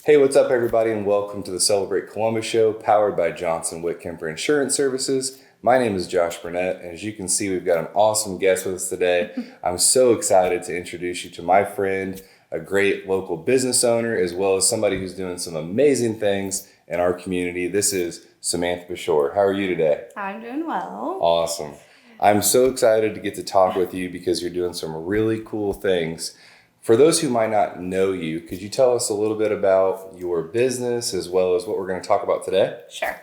Hey, what's up, everybody, and welcome to the Celebrate Columbus Show, powered by Johnson Whitkemper Insurance Services. My name is Josh Burnett, and as you can see, we've got an awesome guest with us today. I'm so excited to introduce you to my friend, a great local business owner, as well as somebody who's doing some amazing things in our community. This is Samantha Pushor. How are you today? I'm doing well. Awesome. I'm so excited to get to talk with you because you're doing some really cool things. For those who might not know you, could you tell us a little bit about your business as well as what we're going to talk about today? Sure.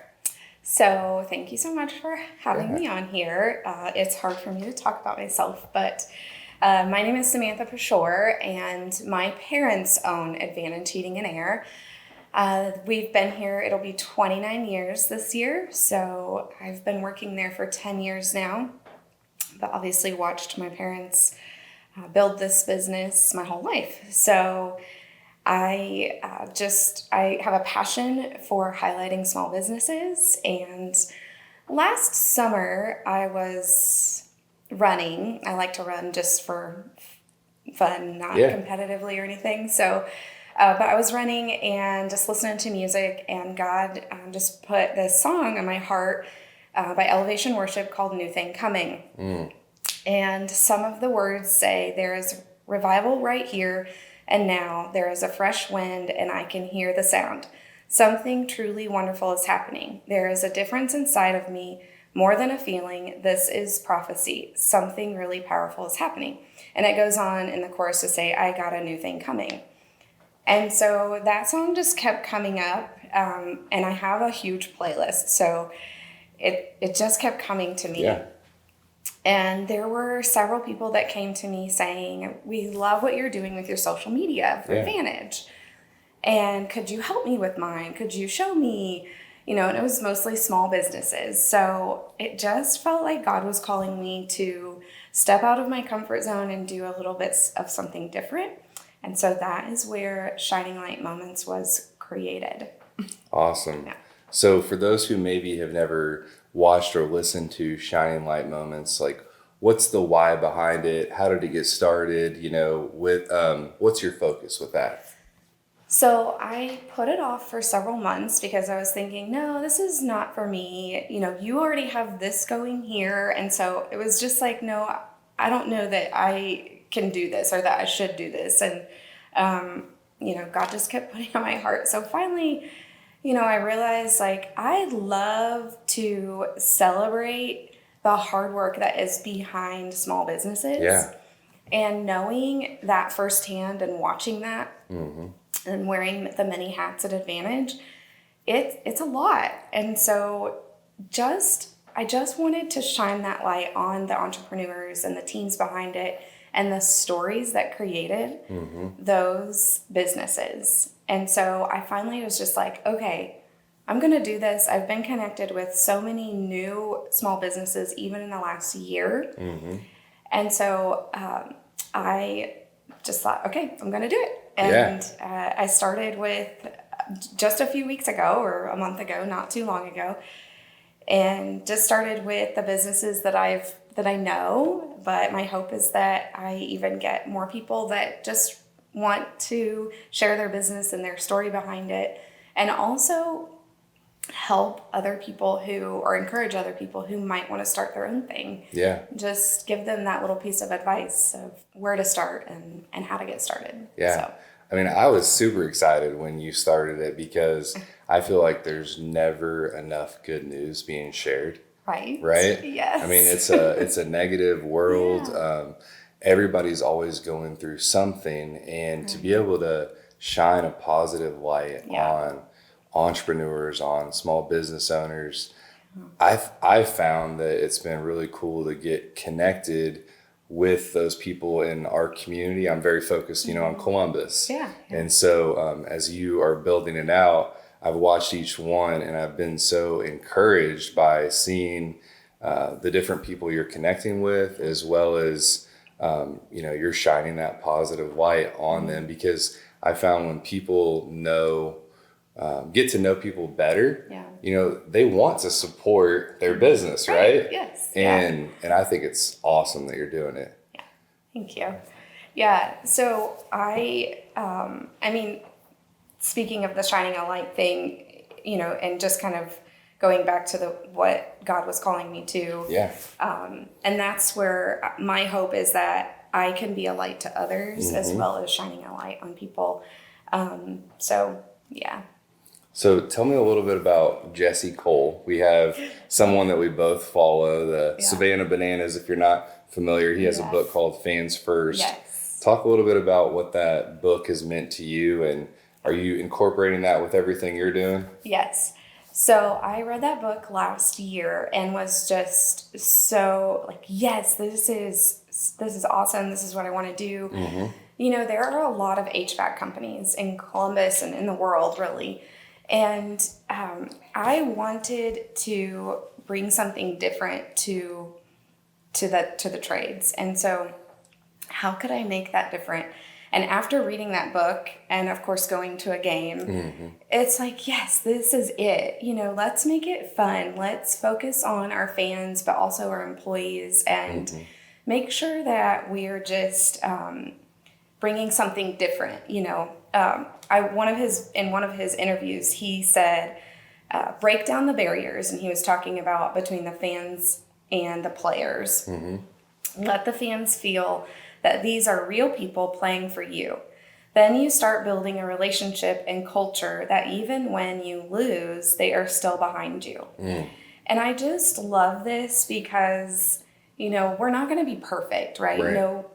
So thank you so much for having me on here. It's hard for me to talk about myself, but my name is Samantha Pushor, and my parents own Advantage Heating and Air. We've been here, it'll be 29 years this year, so I've been working there for 10 years now, but obviously watched my parents build this business my whole life. So I have a passion for highlighting small businesses. And last summer I was running. I like to run just for fun, not competitively or anything. So, but I was running and just listening to music, and God just put this song in my heart by Elevation Worship called New Thing Coming. And some of the words say, there is revival right here and now. There is a fresh wind and I can hear the sound. Something truly wonderful is happening. There is a difference inside of me, more than a feeling. This is prophecy. Something really powerful is happening. And it goes on in the chorus to say, I got a new thing coming. And so that song just kept coming up, and I have a huge playlist. So it just kept coming to me. Yeah. And there were several people that came to me saying, we love what you're doing with your social media for Advantage. And could you help me with mine? Could you show me? And it was mostly small businesses. So it just felt like God was calling me to step out of my comfort zone and do a little bit of something different. And so that is where Shining Light Moments was created. Awesome. Yeah. So for those who maybe have never watched or listened to Shining Light Moments, like what's the why behind it? How did it get started? What's your focus with that? So I put it off for several months because I was thinking, no, this is not for me. You already have this going here. And so it was just like, no, I don't know that I can do this or that I should do this. And, God just kept putting on my heart. So finally, I realized I love to celebrate the hard work that is behind small businesses. Yeah. And knowing that firsthand and watching that and wearing the many hats at Advantage, it's a lot. And so I just wanted to shine that light on the entrepreneurs and the teams behind it and the stories that created those businesses. And so I finally was just like, okay, I'm going to do this. I've been connected with so many new small businesses, even in the last year. And so I just thought, okay, I'm going to do it. And I started with just a few weeks ago or a month ago, not too long ago, and just started with the businesses that I know. But my hope is that I even get more people that just want to share their business and their story behind it, and also help other people or encourage other people who might want to start their own thing. Yeah. Just give them that little piece of advice of where to start and how to get started. Yeah. So. I mean, I was super excited when you started it because I feel like there's never enough good news being shared. Right. I Yes. mean, it's a negative world. Yeah. Everybody's always going through something, and to be able to shine a positive light on entrepreneurs, on small business owners, I've found that it's been really cool to get connected with those people in our community. I'm very focused, on Columbus. Yeah. And so as you are building it out, I've watched each one, and I've been so encouraged by seeing the different people you're connecting with, as well as, you're shining that positive light on them, because I found when people get to know people better, they want to support their business, right? Yes. And I think it's awesome that you're doing it. Yeah. Thank you. Yeah. So I mean, speaking of the shining a light thing, and just kind of going back to what God was calling me to. Yeah. And that's where my hope is that I can be a light to others as well as shining a light on people. So, yeah. So tell me a little bit about Jessie Cole. We have someone that we both follow, the Savannah Bananas. If you're not familiar, he has a book called Fans First. Yes. Talk a little bit about what that book has meant to you, and are you incorporating that with everything you're doing? Yes. So I read that book last year and was just so like, yes, this is awesome. This is what I want to do. There are a lot of HVAC companies in Columbus and in the world, really. And I wanted to bring something different to the trades. And so how could I make that different? And after reading that book and of course going to a game, it's like, yes, this is it. Let's make it fun. Let's focus on our fans, but also our employees, and make sure that we're just bringing something different. In one of his interviews, he said, break down the barriers. And he was talking about between the fans and the players. Let the fans feel that these are real people playing for you. Then you start building a relationship and culture that even when you lose, they are still behind you. And I just love this because, we're not going to be perfect, right?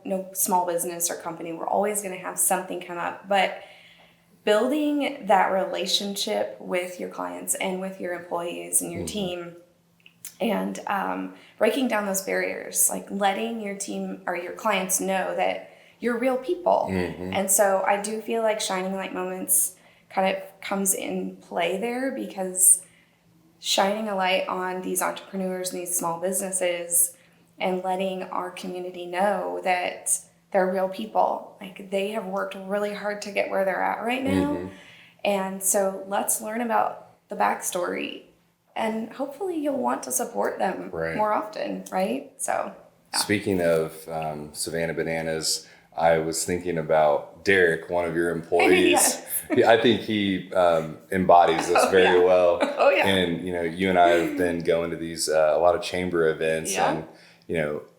No small business or company. We're always going to have something come up. But building that relationship with your clients and with your employees and your team, and breaking down those barriers, like letting your team or your clients know that you're real people. And so I do feel like Shining Light Moments kind of comes in play there, because shining a light on these entrepreneurs and these small businesses and letting our community know that they're real people. Like, they have worked really hard to get where they're at right now. And so let's learn about the backstory, and hopefully you'll want to support them more often, right? So, Speaking of Savannah Bananas, I was thinking about Derek, one of your employees. I think he embodies this very well. And, you and I have been going to these, a lot of chamber events, and,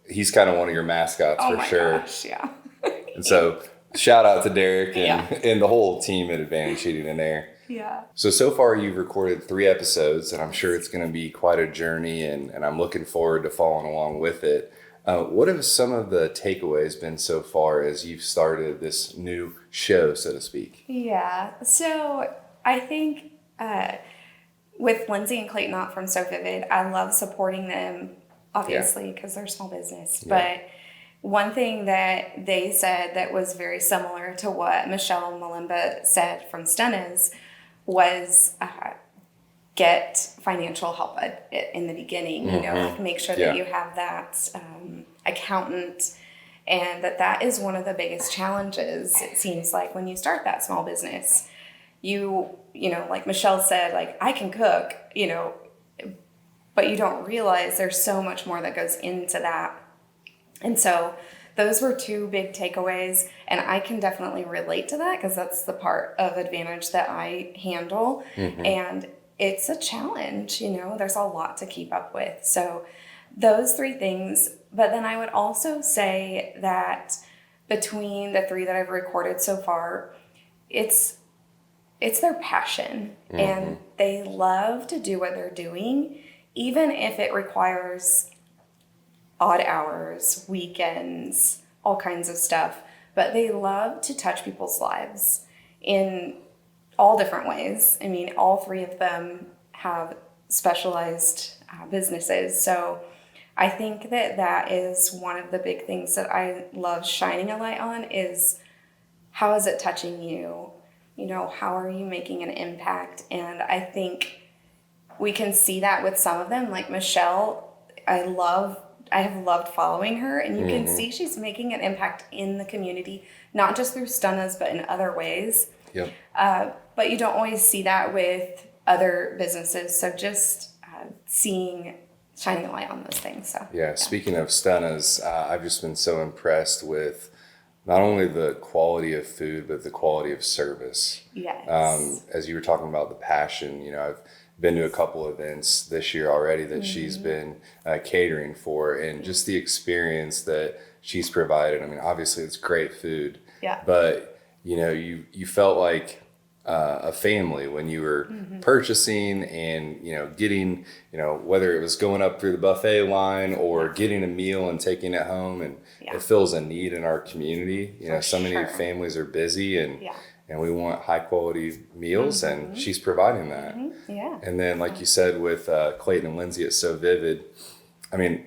he's kind of one of your mascots for sure. Gosh, And so shout out to Derek and the whole team at Advantage Heating and Air. So far you've recorded 3 episodes, and I'm sure it's going to be quite a journey, and I'm looking forward to following along with it. What have some of the takeaways been so far as you've started this new show, so to speak? So I think with Lindsey and Clayton Ott from So Vivid, I love supporting them, obviously, because they're a small business. But one thing that they said that was very similar to what Michelle Mulimba said from Stunna's was get financial help in the beginning. Like, make sure that you have that accountant, and that is one of the biggest challenges, it seems like, when you start that small business. Like Michelle said, like, I can cook, but you don't realize there's so much more that goes into that. And so those were 2 big takeaways, and I can definitely relate to that because that's the part of Advantage that I handle. And it's a challenge, there's a lot to keep up with. So those 3 things. But then I would also say that between the 3 that I've recorded so far, it's their passion, and they love to do what they're doing, even if it requires odd hours, weekends, all kinds of stuff. But they love to touch people's lives in all different ways. I mean, all 3 of them have specialized businesses. So I think that is one of the big things that I love shining a light on, is how is it touching you? How are you making an impact? And I think we can see that with some of them, like Michelle. I have loved following her, and you can see she's making an impact in the community, not just through Stunnas, but in other ways. But you don't always see that with other businesses. So just shining a light on those things. So speaking of Stunnas, I've just been so impressed with not only the quality of food, but the quality of service. Yes. As you were talking about the passion, I've been to a couple events this year already that she's been catering for, and just the experience that she's provided. I mean, obviously it's great food, Yeah. but you felt like a family when you were purchasing and getting, whether it was going up through the buffet line or getting a meal and taking it home, and it fills a need in our community. So many families are busy, and we want high quality meals, and she's providing that. Yeah. And then, like you said, with Clayton and Lindsey, it's so vivid. I mean,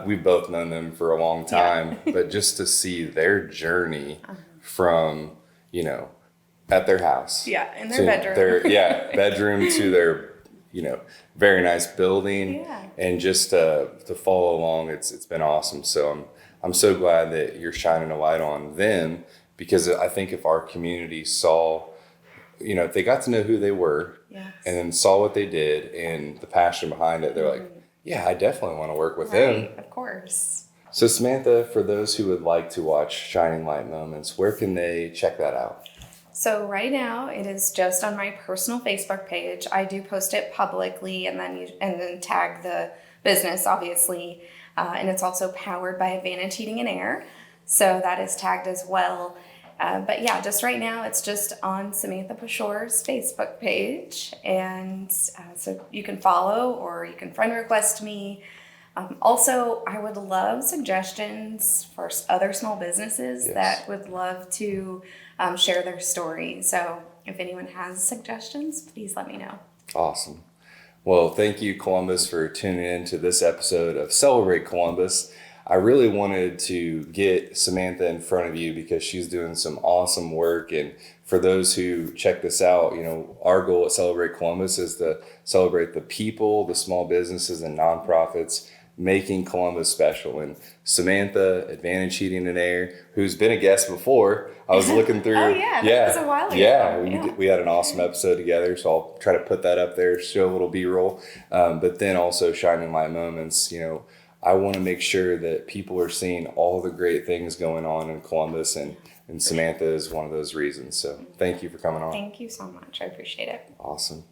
we've both known them for a long time, but just to see their journey from, at their house. Yeah, in their bedroom. Bedroom to their, very nice building. Yeah. And just to follow along, it's been awesome. So I'm so glad that you're shining a light on them, because I think if our community saw, if they got to know who they were and then saw what they did and the passion behind it, they're like, yeah, I definitely want to work with them. Of course. So Samantha, for those who would like to watch Shining Light Moments, where can they check that out? So right now it is just on my personal Facebook page. I do post it publicly and then tag the business, obviously. And it's also powered by Advantage Heating and Air. So that is tagged as well. But yeah, just right now it's just on Samantha Pushor's Facebook page. And so you can follow or you can friend request me. Also, I would love suggestions for other small businesses that would love to share their story. So if anyone has suggestions, please let me know. Awesome. Well, thank you, Columbus, for tuning in to this episode of Celebrate Columbus. I really wanted to get Samantha in front of you because she's doing some awesome work. And for those who check this out, our goal at Celebrate Columbus is to celebrate the people, the small businesses and nonprofits making Columbus special. And Samantha, Advantage Heating and Air, who's been a guest before, I was looking through. That was a while ago. Yeah, we had an awesome episode together, so I'll try to put that up there, show a little B-roll. But then also Shining Light Moments, I want to make sure that people are seeing all the great things going on in Columbus, and Samantha is one of those reasons. So thank you for coming on. Thank you so much. I appreciate it. Awesome.